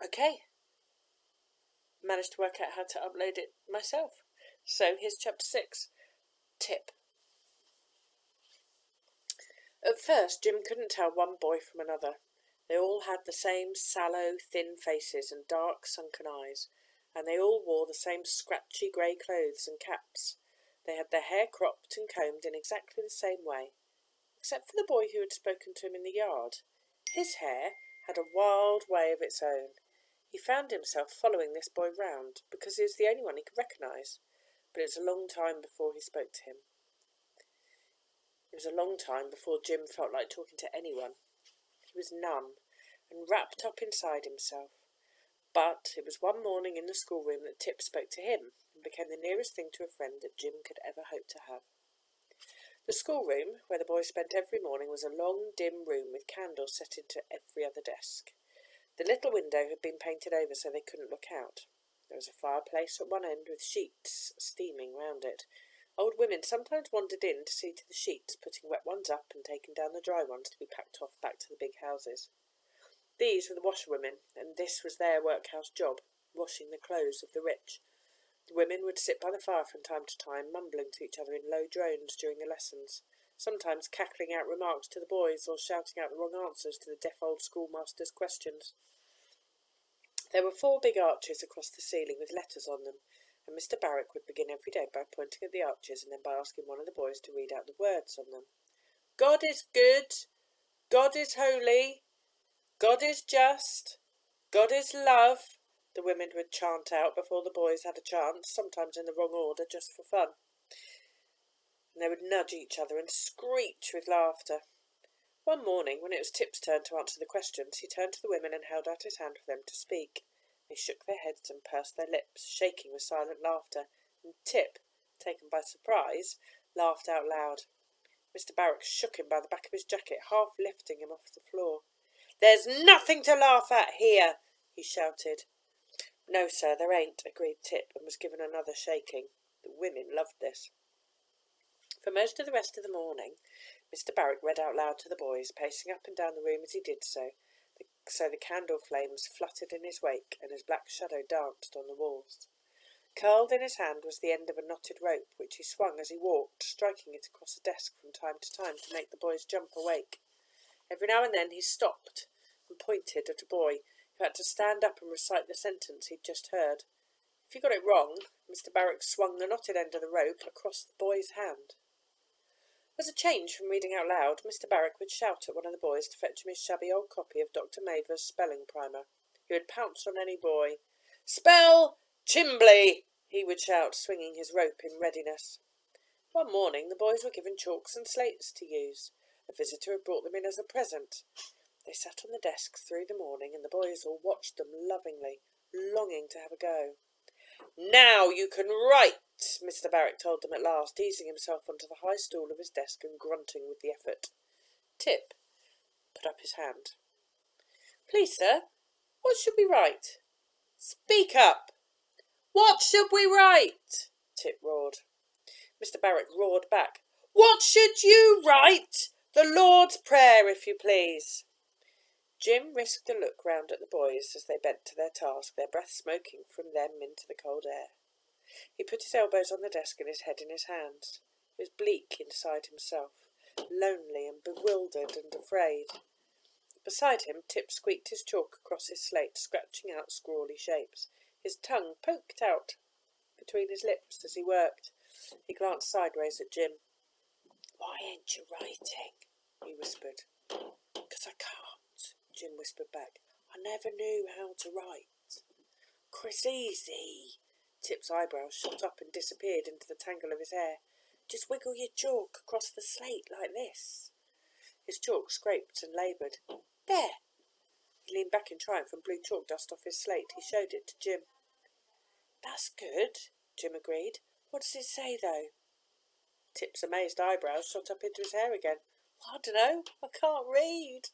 Okay. Managed to work out how to upload it myself. So here's chapter 6. Tip. At first, Jim couldn't tell one boy from another. They all had the same sallow, thin faces and dark, sunken eyes, and they all wore the same scratchy grey clothes and caps. They had their hair cropped and combed in exactly the same way, except for the boy who had spoken to him in the yard. His hair had a wild way of its own. He found himself following this boy round because he was the only one he could recognise, but it was a long time before he spoke to him. It was a long time before Jim felt like talking to anyone. He was numb and wrapped up inside himself. But it was one morning in the schoolroom that Tip spoke to him and became the nearest thing to a friend that Jim could ever hope to have. The schoolroom, where the boys spent every morning, was a long, dim room with candles set into every other desk. The little window had been painted over so they couldn't look out. There was a fireplace at one end with sheets steaming round it. Old women sometimes wandered in to see to the sheets, putting wet ones up and taking down the dry ones to be packed off back to the big houses. These were the washerwomen, and this was their workhouse job, washing the clothes of the rich. The women would sit by the fire from time to time, mumbling to each other in low drones during the lessons, sometimes cackling out remarks to the boys or shouting out the wrong answers to the deaf old schoolmaster's questions. There were 4 big arches across the ceiling with letters on them, and Mr. Barrack would begin every day by pointing at the arches and then by asking one of the boys to read out the words on them. God is good, God is holy, God is just, God is love, the women would chant out before the boys had a chance, sometimes in the wrong order, just for fun. And they would nudge each other and screech with laughter. One morning, when it was Tip's turn to answer the questions, he turned to the women and held out his hand for them to speak. They shook their heads and pursed their lips, shaking with silent laughter, and Tip, taken by surprise, laughed out loud. Mr. Barrack shook him by the back of his jacket, half lifting him off the floor. "There's nothing to laugh at here," he shouted. "No, sir, there ain't," agreed Tip, and was given another shaking. The women loved this. For most of the rest of the morning, Mr. Barrack read out loud to the boys, pacing up and down the room as he did so the candle flames fluttered in his wake and his black shadow danced on the walls. Curled in his hand was the end of a knotted rope, which he swung as he walked, striking it across a desk from time to time to make the boys jump awake. Every now and then he stopped and pointed at a boy who had to stand up and recite the sentence he'd just heard. If he got it wrong, Mr. Barrack swung the knotted end of the rope across the boy's hand. As a change from reading out loud, Mr. Barrack would shout at one of the boys to fetch him his shabby old copy of Dr. Mavor's spelling primer. He would pounce on any boy. "Spell Chimbley!" he would shout, swinging his rope in readiness. One morning the boys were given chalks and slates to use. A visitor had brought them in as a present. They sat on the desks through the morning, and the boys all watched them lovingly, longing to have a go. "Now you can write," Mr. Barrack told them at last, easing himself onto the high stool of his desk and grunting with the effort. Tip put up his hand. "Please, sir, what should we write?" "Speak up!" "What should we write?" Tip roared. Mr. Barrack roared back. "What should you write? The Lord's Prayer, if you please." Jim risked a look round at the boys as they bent to their task, their breath smoking from them into the cold air. He put his elbows on the desk and his head in his hands. He was bleak inside himself, lonely and bewildered and afraid. Beside him, Tip squeaked his chalk across his slate, scratching out scrawly shapes. His tongue poked out between his lips as he worked. He glanced sideways at Jim. "Why ain't you writing?" he whispered. "'Cause I can't," Jim whispered back. "I never knew how to write." "Chris, easy." Tip's eyebrows shot up and disappeared into the tangle of his hair. "Just wiggle your chalk across the slate like this." His chalk scraped and laboured. "There!" He leaned back in triumph and blew chalk dust off his slate. He showed it to Jim. "That's good," Jim agreed. "What does it say, though?" Tip's amazed eyebrows shot up into his hair again. "I dunno. I can't read."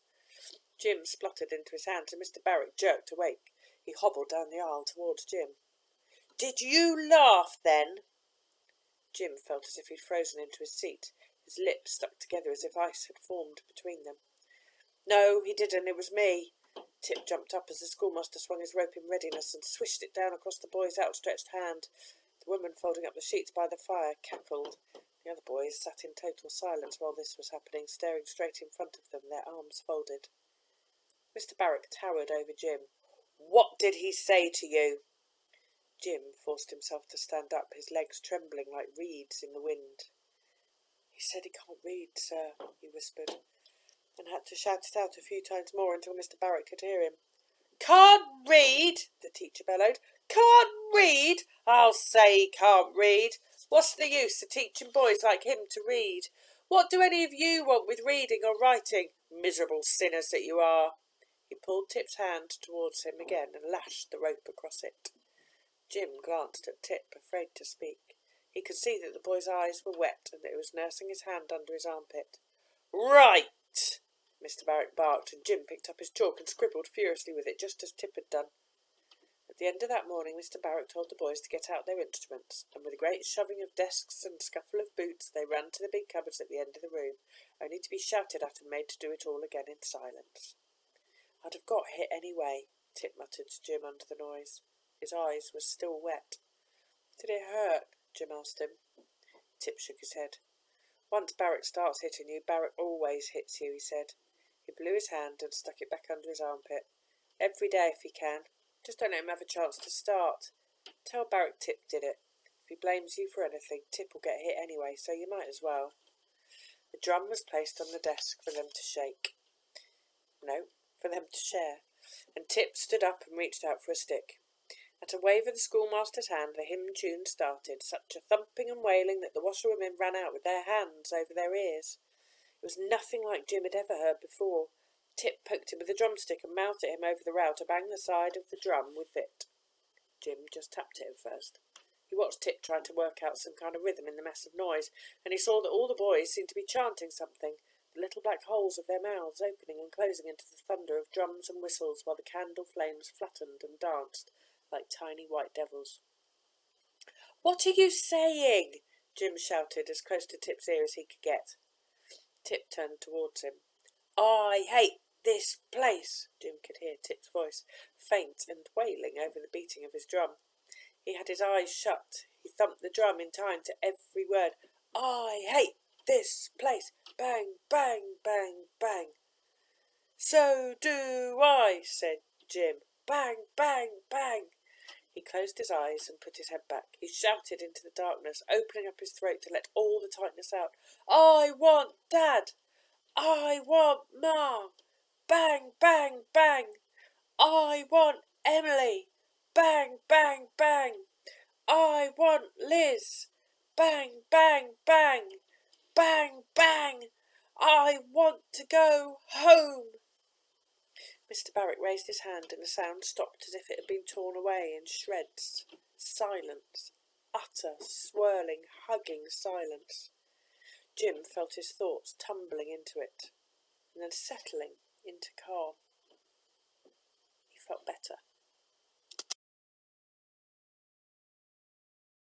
Jim spluttered into his hands and Mr. Barrack jerked awake. He hobbled down the aisle towards Jim. "Did you laugh, then?" Jim felt as if he'd frozen into his seat. His lips stuck together as if ice had formed between them. "No, he didn't. It was me." Tip jumped up as the schoolmaster swung his rope in readiness and swished it down across the boy's outstretched hand. The woman folding up the sheets by the fire cackled. The other boys sat in total silence while this was happening, staring straight in front of them, their arms folded. Mr. Barrack towered over Jim. "What did he say to you?" Jim forced himself to stand up, his legs trembling like reeds in the wind. "He said he can't read, sir," he whispered, and had to shout it out a few times more until Mr. Barrack could hear him. "Can't read?" the teacher bellowed. "Can't read? I'll say he can't read. What's the use of teaching boys like him to read? What do any of you want with reading or writing, miserable sinners that you are?" He pulled Tip's hand towards him again and lashed the rope across it. Jim glanced at Tip, afraid to speak. He could see that the boy's eyes were wet and that he was nursing his hand under his armpit. "Right!" Mr. Barrack barked, and Jim picked up his chalk and scribbled furiously with it, just as Tip had done. At the end of that morning, Mr. Barrack told the boys to get out their instruments, and with a great shoving of desks and scuffle of boots, they ran to the big cupboards at the end of the room, only to be shouted at and made to do it all again in silence. "I'd have got hit anyway," Tip muttered to Jim under the noise. His eyes were still wet. "Did it hurt?" Jim asked him. Tip shook his head. "Once Barrack starts hitting you, Barrack always hits you," he said. He blew his hand and stuck it back under his armpit. "Every day if he can. Just don't let him have a chance to start. Tell Barrack Tip did it. If he blames you for anything, Tip will get hit anyway, so you might as well." The drum was placed on the desk for them to shake. No, for them to share, and Tip stood up and reached out for a stick. At a wave of the schoolmaster's hand, the hymn tune started, such a thumping and wailing that the washerwomen ran out with their hands over their ears. It was nothing like Jim had ever heard before. Tip poked him with a drumstick and mouthed at him over the rail to bang the side of the drum with it. Jim just tapped it at first. He watched Tip trying to work out some kind of rhythm in the mess of noise, and he saw that all the boys seemed to be chanting something, the little black holes of their mouths opening and closing into the thunder of drums and whistles, while the candle flames flattened and danced like tiny white devils. "What are you saying?" Jim shouted, as close to Tip's ear as he could get. Tip turned towards him. "I hate this place," Jim could hear Tip's voice, faint and wailing over the beating of his drum. He had his eyes shut. He thumped the drum in time to every word. "I hate this place. Bang, bang, bang, bang." "So do I," said Jim. "Bang, bang, bang." He closed his eyes and put his head back. He shouted into the darkness, opening up his throat to let all the tightness out. "I want Dad. I want Ma. Bang, bang, bang. I want Emily. Bang, bang, bang. I want Liz. Bang, bang, bang. Bang, bang. I want to go home." Mr. Barrack raised his hand and the sound stopped as if it had been torn away in shreds. Silence. Utter, swirling, hugging silence. Jim felt his thoughts tumbling into it and then settling into calm. He felt better.